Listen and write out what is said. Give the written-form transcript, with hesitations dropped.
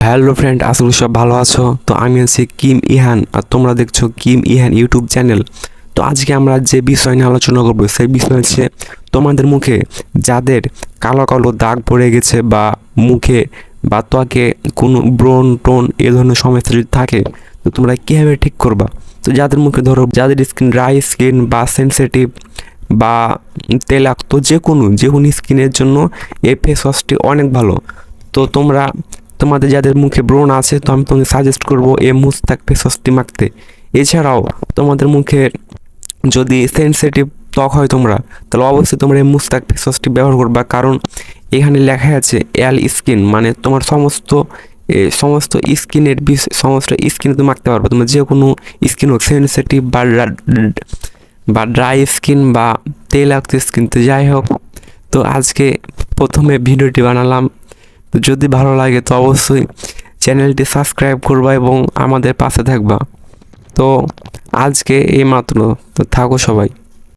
Hello friend, আশা করি সব ভালো আছো। তো আমি আছি কিম ইহান, আর তোমরা দেখছো কিম ইহান ইউটিউব চ্যানেল। তো আজকে আমরা যে বিষয় নিয়ে আলোচনা করবো সেই বিষয় হচ্ছে তোমাদের মুখে যাদের কালো কালো দাগ পড়ে গেছে বা মুখে বা ত্বকে কোনো ব্রণ টোন এ ধরনের সমস্যা যদি থাকে, তো তোমরা কীভাবে ঠিক করবা। তো যাদের মুখে ধরো, যাদের স্কিন ড্রাই স্কিন বা সেনসিটিভ বা তেলাক্ত, যে কোনো স্কিনের জন্য এই ফেস ওয়াশটি অনেক ভালো। তো তোমাদের যাদের মুখে ব্রণ আছে, তো আমি তোমাদের সাজেস্ট করবো এই মুস্তাক ফেস ওয়াশটি মাখতে। এছাড়াও তোমাদের মুখে যদি সেনসিটিভ ত্বক হয় তাহলে অবশ্যই তোমরা এই মুস্তাক ফেস ওয়াশটি ব্যবহার করবা, কারণ এখানে লেখা আছে এল স্কিন, মানে তোমার সমস্ত স্কিনের সমস্ত স্কিনে তুমি মাখতে পারবে। তোমার যে কোনো স্কিন হোক, সেনসিটিভ বা ড্রাই স্কিন বা তেলাক্ত স্কিন, তো যাই হোক। তো আজকে প্রথমে ভিডিওটি বানালাম। তো যদি ভালো লাগে তো অবশ্যই চ্যানেলটি সাবস্ক্রাইব করবা এবং আমাদের পাশে থাকবা। তো আজকে এই মাত্র, তো থাকো সবাই।